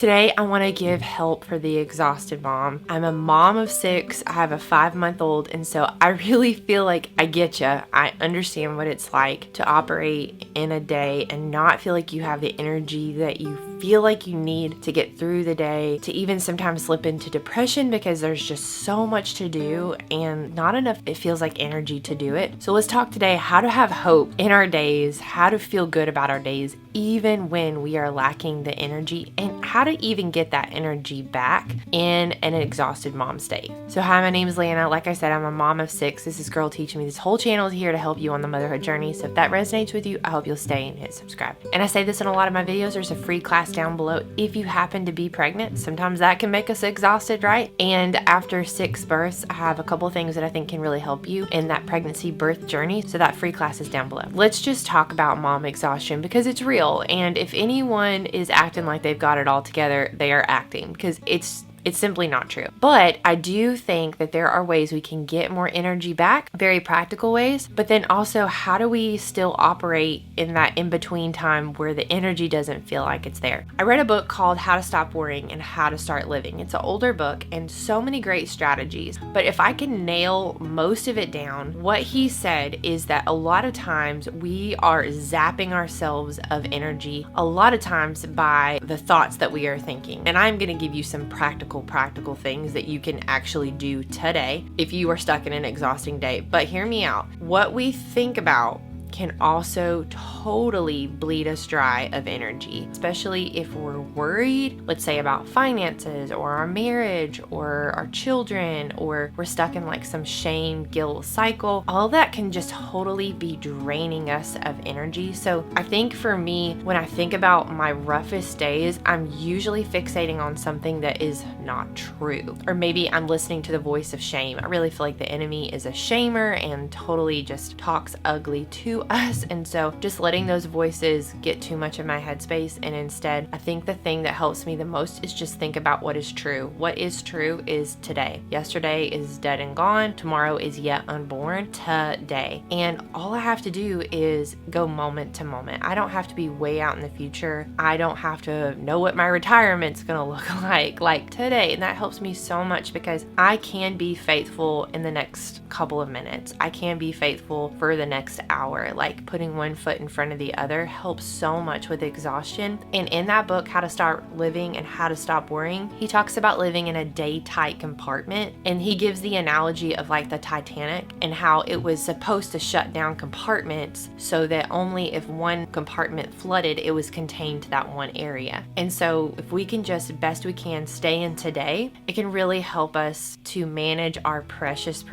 Today, I want to give help for the exhausted mom. I'm a mom of 6. I have a 5-month-old, and so I really feel like I get you. I understand what it's like to operate in a day and not feel like you have the energy that you feel like you need to get through the day, to even sometimes slip into depression because there's just so much to do and not enough, it feels like, energy to do it. So let's talk today how to have hope in our days, how to feel good about our days, even when we are lacking the energy, and how to even get that energy back in an exhausted mom state. So hi, my name is Lana. Like I said, I'm a mom of 6. This is Girl Teaching Me. This whole channel is here to help you on the motherhood journey. So if that resonates with you, I hope you'll stay and hit subscribe. And I say this in a lot of my videos. There's a free class down below if you happen to be pregnant. Sometimes that can make us exhausted, right? And after 6 births, I have a couple things that I think can really help you in that pregnancy birth journey. So that free class is down below. Let's just talk about mom exhaustion because it's real. And if anyone is acting like they've got it all together, they are acting, because it's simply not true. But I do think that there are ways we can get more energy back, very practical ways, but then also how do we still operate in that in-between time where the energy doesn't feel like it's there. I read a book called How to Stop Worrying and How to Start Living. It's an older book and so many great strategies, but if I can nail most of it down, what he said is that a lot of times we are zapping ourselves of energy, a lot of times by the thoughts that we are thinking. And I'm going to give you some practical things that you can actually do today if you are stuck in an exhausting day. But hear me out. What we think about can also totally bleed us dry of energy, especially if we're worried, let's say about finances or our marriage or our children, or we're stuck in like some shame, guilt cycle. All that can just totally be draining us of energy. So I think for me, when I think about my roughest days, I'm usually fixating on something that is not true. Or maybe I'm listening to the voice of shame. I really feel like the enemy is a shamer and totally just talks ugly to us, and so just letting those voices get too much of my headspace, and instead I think the thing that helps me the most is just think about what is true. What is true is today. Yesterday is dead and gone. Tomorrow is yet unborn. Today. And all I have to do is go moment to moment. I don't have to be way out in the future. I don't have to know what my retirement's gonna look like today. And that helps me so much because I can be faithful in the next couple of minutes. I can be faithful for the next hour. Like putting one foot in front of the other helps so much with exhaustion. And in that book, How to Start Living and How to Stop Worrying, he talks about living in a day-tight compartment. And he gives the analogy of like the Titanic and how it was supposed to shut down compartments so that only if one compartment flooded, it was contained to that one area. And so if we can just best we can stay in today, it can really help us to manage our precious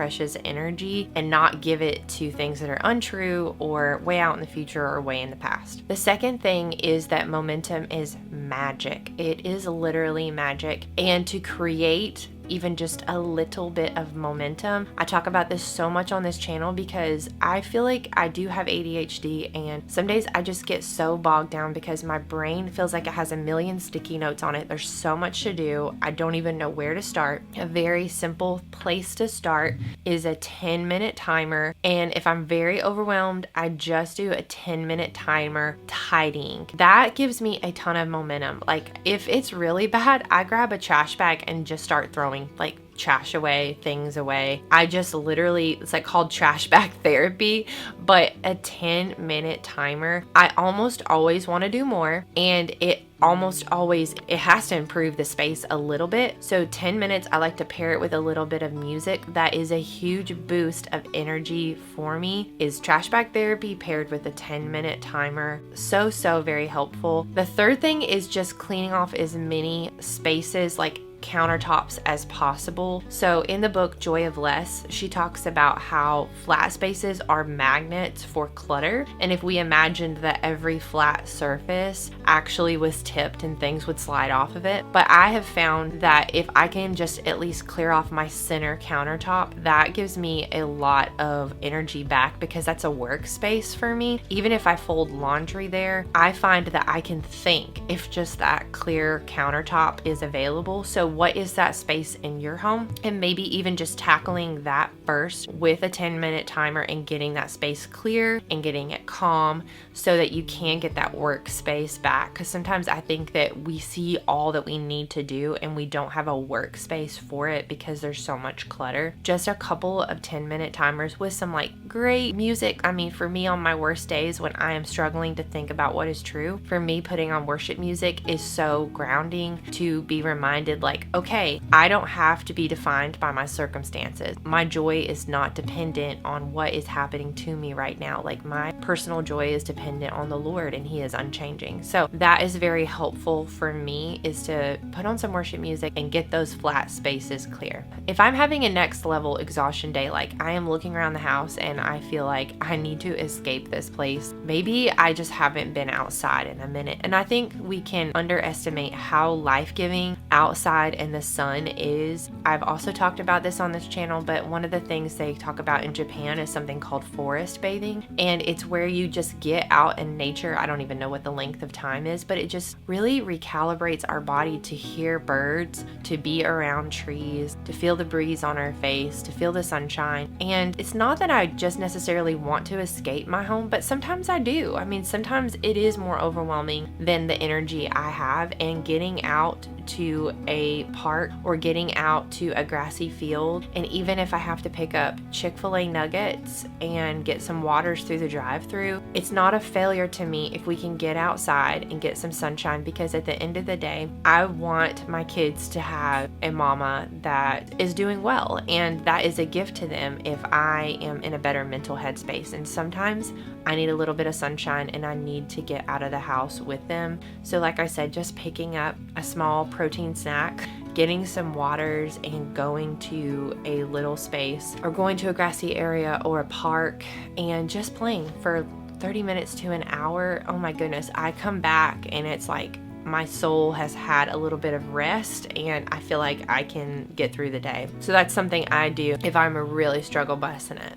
energy and not give it to things that are untrue or way out in the future or way in the past. The second thing is that momentum is magic. It is literally magic. And to create even just a little bit of momentum. I talk about this so much on this channel because I feel like I do have ADHD, and some days I just get so bogged down because my brain feels like it has a million sticky notes on it. There's so much to do. I don't even know where to start. A very simple place to start is a 10-minute timer. And if I'm very overwhelmed, I just do a 10-minute timer tidying. That gives me a ton of momentum. Like if it's really bad, I grab a trash bag and just start throwing like trash away, things away. I just literally, it's like called trash bag therapy, but a 10-minute timer. I almost always want to do more, and it has to improve the space a little bit. So 10 minutes, I like to pair it with a little bit of music. That is a huge boost of energy for me, is trash bag therapy paired with a 10-minute timer. So very helpful. The third thing is just cleaning off as many spaces, like countertops, as possible. So in the book Joy of Less, she talks about how flat spaces are magnets for clutter, and if we imagined that every flat surface actually was tipped and things would slide off of it. But I have found that if I can just at least clear off my center countertop, that gives me a lot of energy back because that's a workspace for me. Even if I fold laundry there, I find that I can think if just that clear countertop is available. So what is that space in your home, and maybe even just tackling that first with a 10-minute timer and getting that space clear and getting it calm so that you can get that workspace back. Because sometimes I think that we see all that we need to do and we don't have a workspace for it because there's so much clutter. Just a couple of 10-minute timers with some like great music. I mean, for me on my worst days when I am struggling to think about what is true, for me putting on worship music is so grounding to be reminded like, okay, I don't have to be defined by my circumstances. My joy is not dependent on what is happening to me right now. Like my personal joy is dependent on the Lord and He is unchanging. So that is very helpful for me, is to put on some worship music and get those flat spaces clear. If I'm having a next level exhaustion day, like I am looking around the house and I feel like I need to escape this place, maybe I just haven't been outside in a minute. And I think we can underestimate how life-giving outside in the sun is. I've also talked about this on this channel, but one of the things they talk about in Japan is something called forest bathing, and it's where you just get out in nature. I don't even know what the length of time is, but it just really recalibrates our body to hear birds, to be around trees, to feel the breeze on our face, to feel the sunshine. And it's not that I just necessarily want to escape my home, but sometimes I do. I mean, sometimes it is more overwhelming than the energy I have, and getting out to a park or getting out to a grassy field, and even if I have to pick up Chick-fil-A nuggets and get some waters through the drive-thru, it's not a failure to me if we can get outside and get some sunshine, because at the end of the day, I want my kids to have a mama that is doing well, and that is a gift to them if I am in a better mental headspace. And sometimes I need a little bit of sunshine and I need to get out of the house with them. So like I said, just picking up a small protein snack, getting some waters, and going to a little space or going to a grassy area or a park and just playing for 30 minutes to an hour. Oh my goodness, I come back and it's like my soul has had a little bit of rest and I feel like I can get through the day. So that's something I do if I'm really struggle busing it.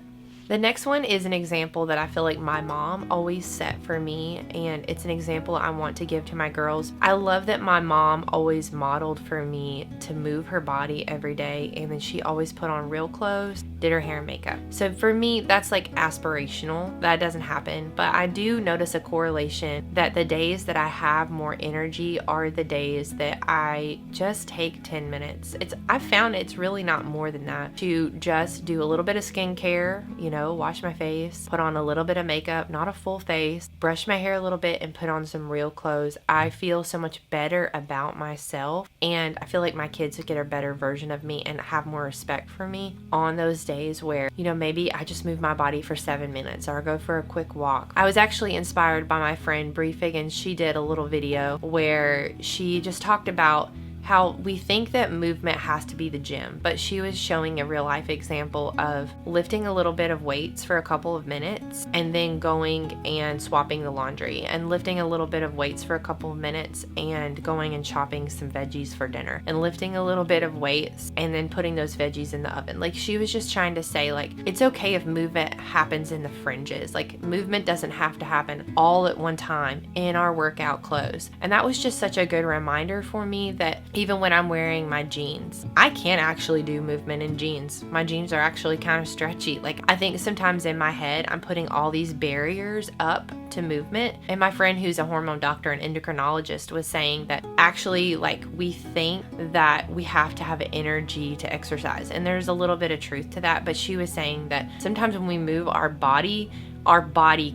The next one is an example that I feel like my mom always set for me, and it's an example I want to give to my girls. I love that my mom always modeled for me to move her body every day, and then she always put on real clothes, did her hair and makeup. So for me, that's like aspirational. That doesn't happen, but I do notice a correlation that the days that I have more energy are the days that I just take 10 minutes. I've found it's really not more than that, to just do a little bit of skincare, wash my face, put on a little bit of makeup, not a full face, brush my hair a little bit, and put on some real clothes. I feel so much better about myself, and I feel like my kids would get a better version of me and have more respect for me on those days where, maybe I just move my body for 7 minutes or go for a quick walk. I was actually inspired by my friend Bree Figgins. She did a little video where she just talked about how we think that movement has to be the gym, but she was showing a real life example of lifting a little bit of weights for a couple of minutes and then going and swapping the laundry, and lifting a little bit of weights for a couple of minutes and going and chopping some veggies for dinner, and lifting a little bit of weights and then putting those veggies in the oven. Like, she was just trying to say, like, it's okay if movement happens in the fringes. Like, movement doesn't have to happen all at one time in our workout clothes. And that was just such a good reminder for me that even when I'm wearing my jeans, I can't actually do movement in jeans. My jeans are actually kind of stretchy. Like, I think sometimes in my head, I'm putting all these barriers up to movement. And my friend who's a hormone doctor and endocrinologist was saying that actually, like, we think that we have to have energy to exercise. And there's a little bit of truth to that. But she was saying that sometimes when we move our body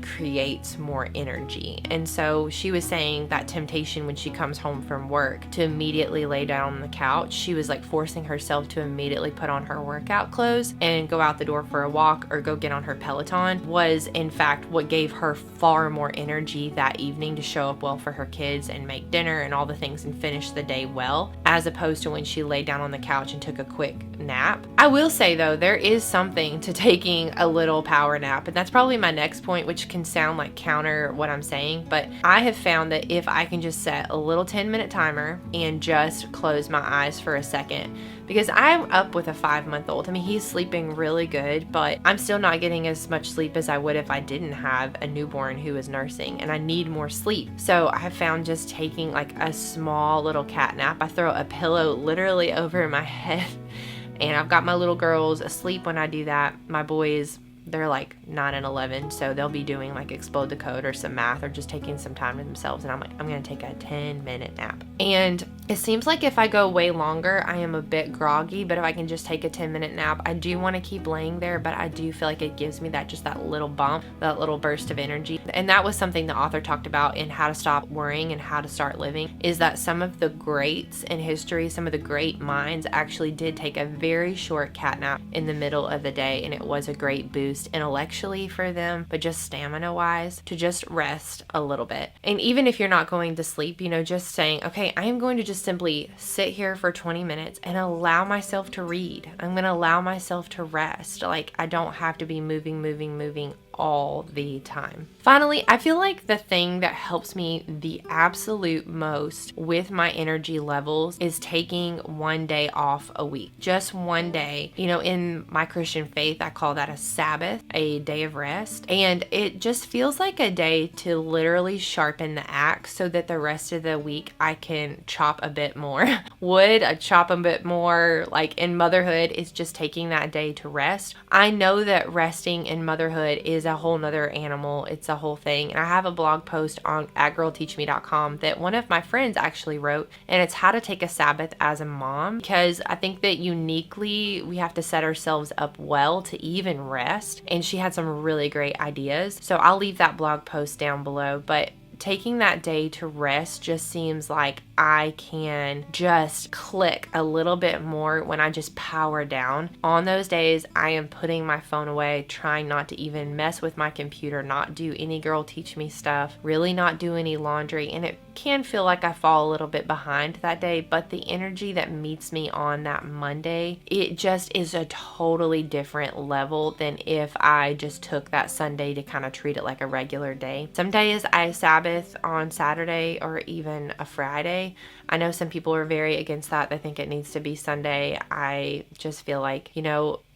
creates more energy. And so she was saying that temptation when she comes home from work to immediately lay down on the couch, she was like forcing herself to immediately put on her workout clothes and go out the door for a walk or go get on her Peloton, was in fact what gave her far more energy that evening to show up well for her kids and make dinner and all the things and finish the day well, as opposed to when she laid down on the couch and took a quick nap. I will say though, there is something to taking a little power nap, and that's probably my next point, which can sound like counter what I'm saying, but I have found that if I can just set a little 10-minute timer and just close my eyes for a second, because I'm up with a 5-month-old. I mean, he's sleeping really good, but I'm still not getting as much sleep as I would if I didn't have a newborn who is nursing, and I need more sleep. So I have found just taking like a small little cat nap. I throw a pillow literally over my head, and I've got my little girls asleep when I do that. My boys, they're like 9 and 11, so they'll be doing like Explode the Code or some math or just taking some time to themselves, and I'm like, I'm gonna take a 10-minute nap. And it seems like if I go way longer, I am a bit groggy, but if I can just take a 10-minute nap, I do want to keep laying there, but I do feel like it gives me that, just that little bump, that little burst of energy. And that was something the author talked about in How to Stop Worrying and How to Start Living, is that some of the greats in history, some of the great minds actually did take a very short cat nap in the middle of the day, and it was a great boost intellectually for them, but just stamina wise, to just rest a little bit. And even if you're not going to sleep, just saying, okay, I am going to just simply sit here for 20 minutes and allow myself to read. I'm going to allow myself to rest. Like, I don't have to be moving all the time. Finally, I feel like the thing that helps me the absolute most with my energy levels is taking one day off a week. Just one day. In my Christian faith, I call that a Sabbath, a day of rest. And it just feels like a day to literally sharpen the axe so that the rest of the week I can chop a bit more wood, I chop a bit more. Like in motherhood, it's just taking that day to rest. I know that resting in motherhood is a whole nother animal. It's a whole thing. And I have a blog post on atgirlteachme.com that one of my friends actually wrote, and it's how to take a Sabbath as a mom, because I think that uniquely we have to set ourselves up well to even rest. And she had some really great ideas. So I'll leave that blog post down below. But taking that day to rest just seems like I can just click a little bit more when I just power down. On those days, I am putting my phone away, trying not to even mess with my computer, not do any Girl Teach Me stuff, really not do any laundry. And it can feel like I fall a little bit behind that day, but the energy that meets me on that Monday, it just is a totally different level than if I just took that Sunday to kind of treat it like a regular day. Some days I Sabbath on Saturday or even a Friday. I know some people are very against that. They think it needs to be Sunday. I just feel like,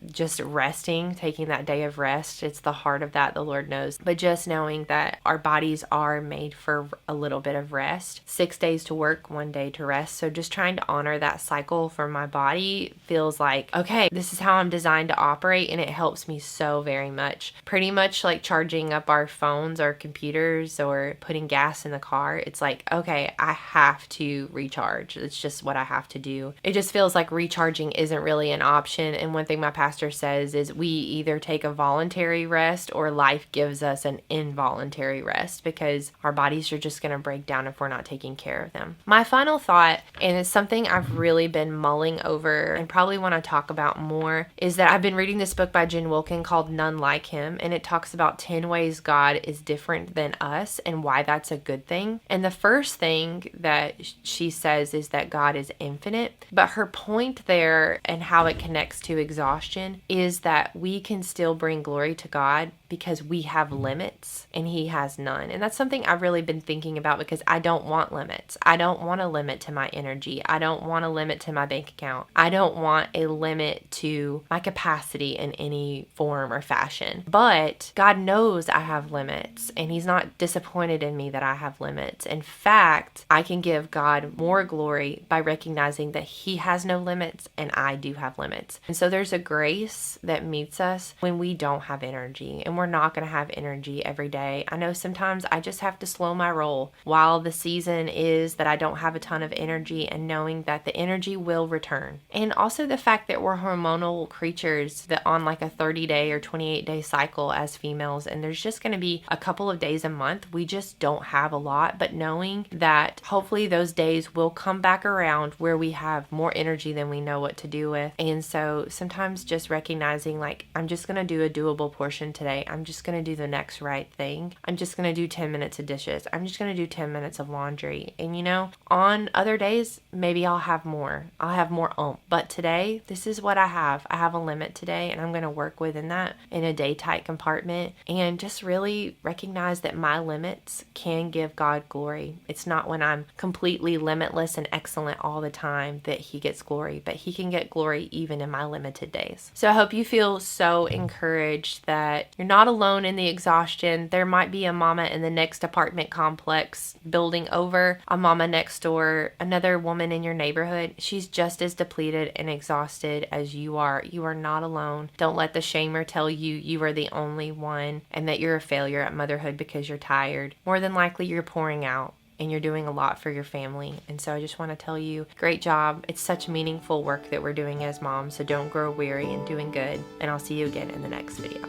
just resting, taking that day of rest, it's the heart of that, the Lord knows. But just knowing that our bodies are made for a little bit of rest. 6 days to work, 1 day to rest. So just trying to honor that cycle for my body feels like, okay, this is how I'm designed to operate, and it helps me so very much. Pretty much like charging up our phones or computers or putting gas in the car. It's like, okay, I have to recharge. It's just what I have to do. It just feels like recharging isn't really an option. And one thing my pastor says is we either take a voluntary rest or life gives us an involuntary rest, because our bodies are just going to break down if we're not taking care of them. My final thought, and it's something I've really been mulling over and probably want to talk about more, is that I've been reading this book by Jen Wilkin called None Like Him, and it talks about 10 ways God is different than us and why that's a good thing. And the first thing that she says is that God is infinite, but her point there and how it connects to exhaustion is that we can still bring glory to God because we have limits and he has none. And that's something I've really been thinking about, because I don't want limits. I don't want a limit to my energy. I don't want a limit to my bank account. I don't want a limit to my capacity in any form or fashion. But God knows I have limits, and he's not disappointed in me that I have limits. In fact, I can give God more glory by recognizing that he has no limits and I do have limits. And so there's a grace that meets us when we don't have energy, and we're not going to have energy every day. I know sometimes I just have to slow my roll while the season is that I don't have a ton of energy, and knowing that the energy will return. And also the fact that we're hormonal creatures that on like a 30-day or 28-day cycle as females, and there's just going to be a couple of days a month we just don't have a lot, but knowing that hopefully those days will come back around where we have more energy than we know what to do with. And so sometimes just just recognizing like, I'm just going to do a doable portion today. I'm just going to do the next right thing. I'm just going to do 10 minutes of dishes. I'm just going to do 10 minutes of laundry. And you know, on other days, maybe I'll have more. I'll have more oomph. But today, this is what I have. I have a limit today, and I'm going to work within that in a day tight compartment, and just really recognize that my limits can give God glory. It's not when I'm completely limitless and excellent all the time that He gets glory, but He can get glory even in my limited days. So I hope you feel so encouraged that you're not alone in the exhaustion. There might be a mama in the next apartment complex building over, a mama next door, another woman in your neighborhood. She's just as depleted and exhausted as you are. You are not alone. Don't let the shamer tell you you are the only one and that you're a failure at motherhood because you're tired. More than likely, you're pouring out and you're doing a lot for your family. And so I just want to tell you, great job. It's such meaningful work that we're doing as moms, so don't grow weary in doing good. And I'll see you again in the next video.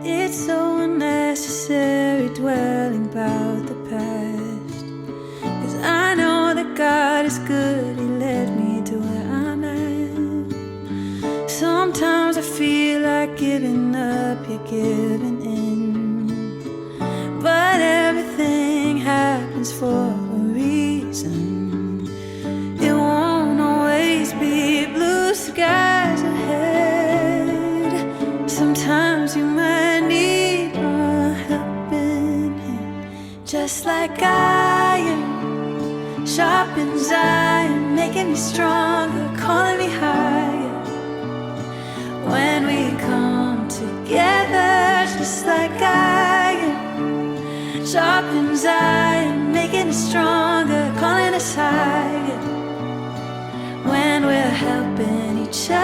It's so unnecessary dwelling about the past, 'cause I know that God is good. He led me to where I'm at. Sometimes I feel like giving up, you're giving in, but everything happens for a reason. It won't always be blue skies ahead. Sometimes you might need a helping hand, just like iron sharpens iron, making me stronger, calling me higher. When we come together, just like iron sharpens iron, making us stronger, calling us higher. When we're helping each other.